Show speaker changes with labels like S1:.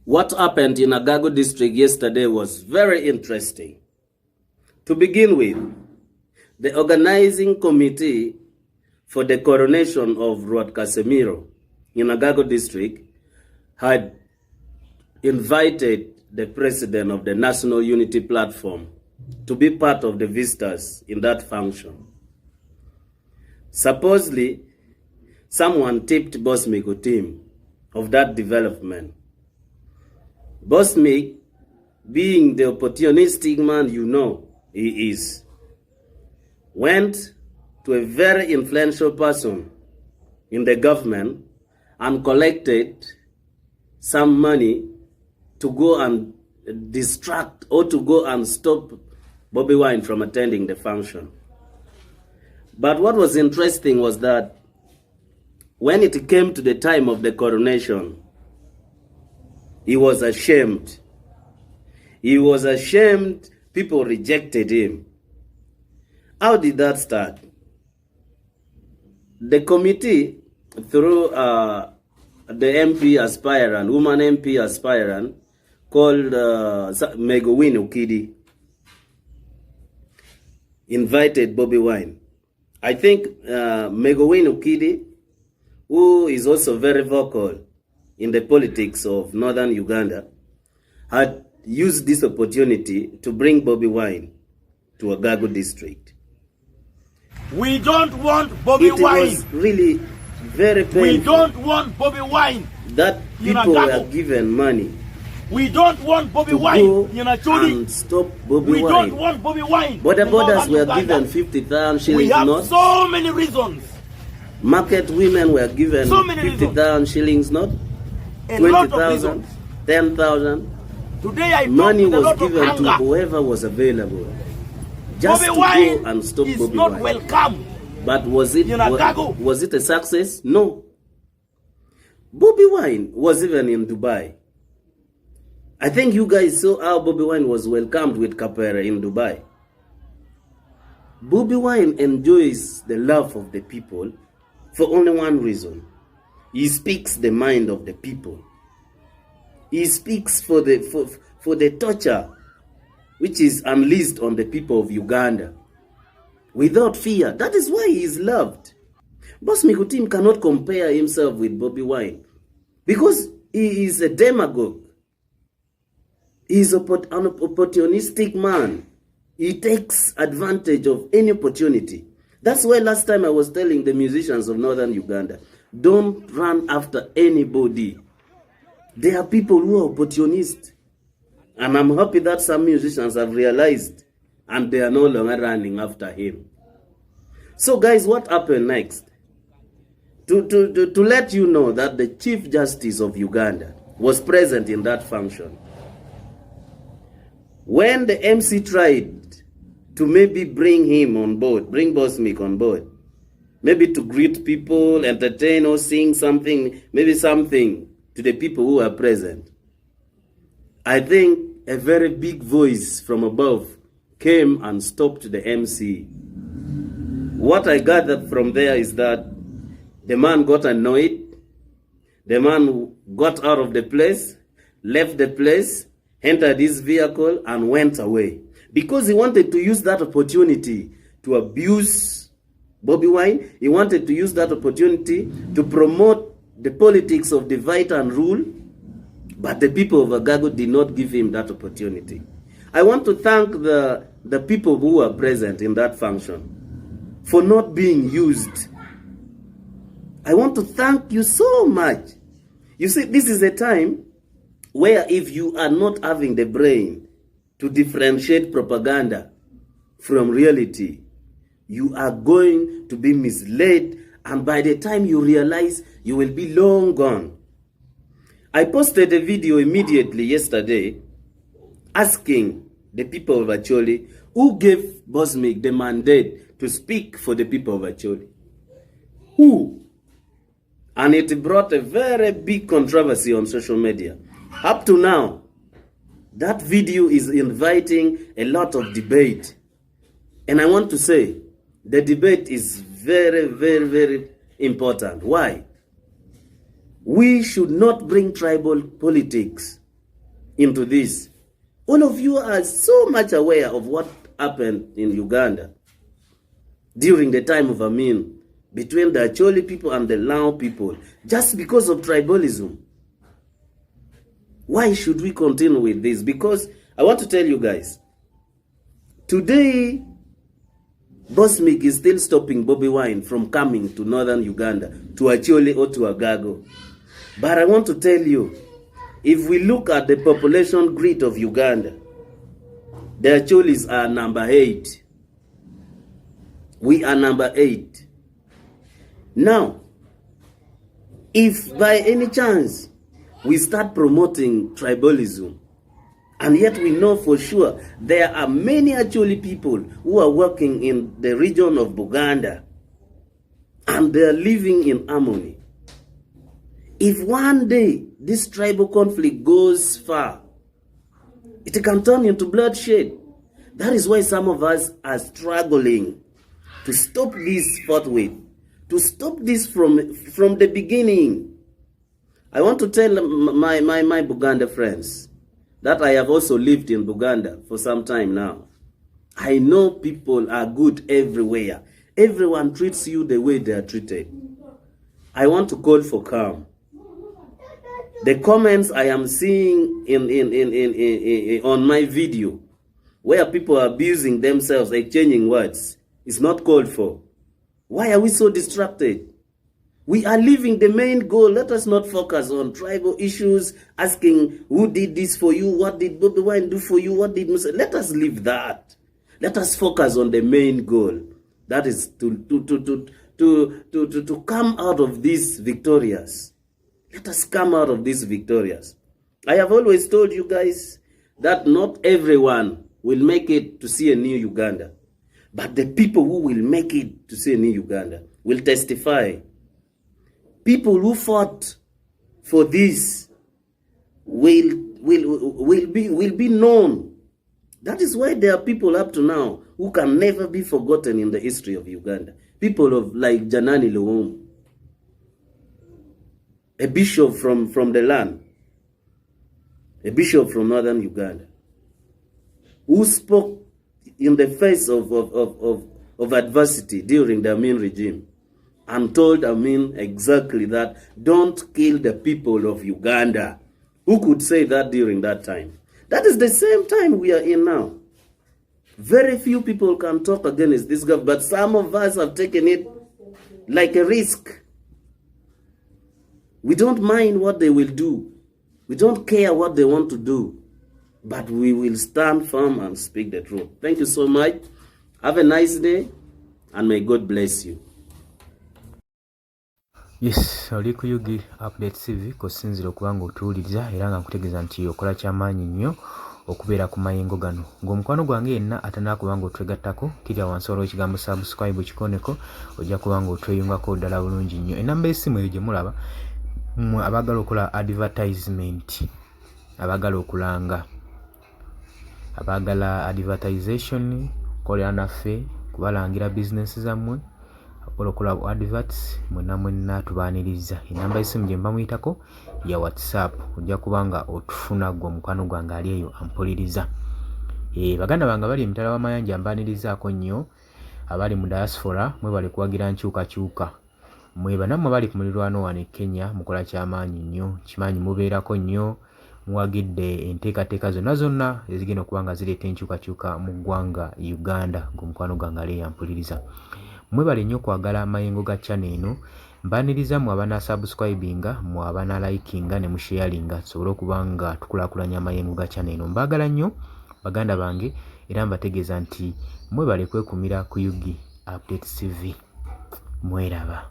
S1: What happened in Agago district yesterday was very interesting. To begin with, the organizing committee for the coronation of Ruat Casemiro in Agago district had invited the president of the National Unity Platform to be part of the visitors in that function. Supposedly, someone tipped Bosmik team of that development. Bosmik, being the opportunistic man you know he is, went to a very influential person in the government and collected some money to go and distract or to go and stop Bobby Wine from attending the function. But what was interesting was that when it came to the time of the coronation, he was ashamed. He was ashamed. People rejected him. How did that start? The committee, through the MP aspirant, woman MP aspirant, called Megawin Ekiyi, invited Bobby Wine. I think Megawin Ekiyi, who is also very vocal in the politics of northern Uganda, had used this opportunity to bring Bobby Wine to Agago district.
S2: We don't want Bobby Wine.
S1: It was really very painful.
S2: We don't want Bobby Wine.
S1: That people were given money.
S2: We don't want Bobby Wine. And
S1: stop Bobby
S2: we
S1: Wine.
S2: Don't want Bobby Wine.
S1: Border borders were given 50,000 shillings.
S2: We have
S1: not.
S2: So many reasons.
S1: Market women were given
S2: so
S1: 50,000 shillings, not 20,000, 10,000.
S2: Today I
S1: money was given to whoever was available, just
S2: Bobby
S1: to
S2: Wine
S1: go and stop
S2: is
S1: Bobby
S2: not
S1: Wine.
S2: welcome.
S1: But was it a success? No. Bobby Wine was even in Dubai. I think you guys saw how Bobby Wine was welcomed with Kapera in Dubai. Bobby Wine enjoys the love of the people for only one reason. He speaks the mind of the people. He speaks for the torture which is unleashed on the people of Uganda without fear. That is why he is loved. Bosmik team cannot compare himself with Bobby Wine because he is a demagogue. He is an opportunistic man. He takes advantage of any opportunity. That's why last time I was telling the musicians of northern Uganda, don't run after anybody. There are people who are opportunists. And I'm happy that some musicians have realized and they are no longer running after him. So guys, what happened next? To let you know that the Chief Justice of Uganda was present in that function. When the MC tried to maybe bring him on board, bring Bosmik on board, maybe to greet people, entertain or sing something, maybe something to the people who are present, I think a very big voice from above came and stopped the MC. What I gathered from there is that the man got annoyed. The man got out of the place, left the place, entered his vehicle and went away. Because he wanted to use that opportunity to abuse Bobby Wine. He wanted to use that opportunity to promote the politics of divide and rule. But the people of Agago did not give him that opportunity. I want to thank the people who were present in that function for not being used. I want to thank you so much. You see, this is a time where if you are not having the brain to differentiate propaganda from reality, you are going to be misled, and by the time you realize, you will be long gone. I posted a video immediately yesterday asking the people of Acholi who gave Bosmik the mandate to speak for the people of Acholi. Who? And it brought a very big controversy on social media. Up to now, that video is inviting a lot of debate. And I want to say, the debate is very, very, very important. Why? We should not bring tribal politics into this. All of you are so much aware of what happened in Uganda during the time of Amin, between the Acholi people and the Lao people, just because of tribalism. Why should we continue with this? Because I want to tell you guys, today, Bosmik is still stopping Bobby Wine from coming to northern Uganda, to Acholi or to Agago. But I want to tell you, if we look at the population grid of Uganda, the Acholis are number 8. We are number 8. Now, if by any chance we start promoting tribalism, and yet we know for sure there are many Acholi people who are working in the region of Buganda, and they are living in harmony. If one day this tribal conflict goes far, it can turn into bloodshed. That is why some of us are struggling to stop this forthwith, to stop this from the beginning. I want to tell my Buganda friends that I have also lived in Buganda for some time now. I know people are good everywhere. Everyone treats you the way they are treated. I want to call for calm. The comments I am seeing on my video, where people are abusing themselves, exchanging words, is not called for. Why are we so distracted? We are leaving the main goal. Let us not focus on tribal issues, asking who did this for you, what did Bobby Wine do for you, what did Musa. Let us leave that. Let us focus on the main goal. That is to come out of this victorious. Let us come out of this victorious. I have always told you guys that not everyone will make it to see a new Uganda. But the people who will make it to see a new Uganda will testify. People who fought for this will be known. That is why there are people up to now who can never be forgotten in the history of Uganda. People of like Janani Luwum, a bishop from the land, a bishop from northern Uganda, who spoke in the face of adversity during the Amin regime, and told Amin exactly that, don't kill the people of Uganda. Who could say that during that time? That is the same time we are in now. Very few people can talk against this government, but some of us have taken it like a risk. We don't mind what they will do. We don't care what they want to do. But we will stand firm and speak the truth. Thank you so much. Have a nice day, and may God bless you.
S3: Yes, oli ku Yugi Update TV kusinzira okubanga otuwuliriza era nga nkutegeeza nti okola kyamaanyi nnyo okubeera ku mayengo gano. Ng'omukwano gwange yenna atandika kubanga otwegattako kirya wansi waliwo ekigambo subscribe kikoneko ojja kubanga otweyungako ddala bulungi nnyo. Enamba y'essimu eyo gye mulaba mmwe abaagala okola advertisement, abaagala okulanga, abaagala advertisation, kolera naffe kubalangira business zammwe, okola adverts mwenna tubaaniriza. Enamba y'essimu gye mba muyitako ya WhatsApp, ojja kubanga otufuna gwe omukwano gwange ali eyo ampuliriza. Baganda bange bali emitala w'amayanja mbaanirizaako nnyo, abali mu diaspora mwebale kuwagira nkyukakyuka, mweba nammwe bali ku mulirwano wano e Kenya mukola kyamaanyi nnyo, kimanyi mubeerako nnyo, muwagidde enteekateeka zonna ezigenda okuba nga zireeta enkyukakyuka mu ggwanga Uganda, gwe omukwano gwange ali eyo ampuliriza. Mwebale nnyo okwagala amayengo ga channel eno, mbaaniriza mwe abana subscribinga, mwe abana likinga ne musharinga, tusobole okuba nga tukulaakulanya amayengo ga channel eno. Mbaagala nnyo baganda bange era mbategeeza nti mwebale kwekumira ku Yugi Update TV. Mweraba.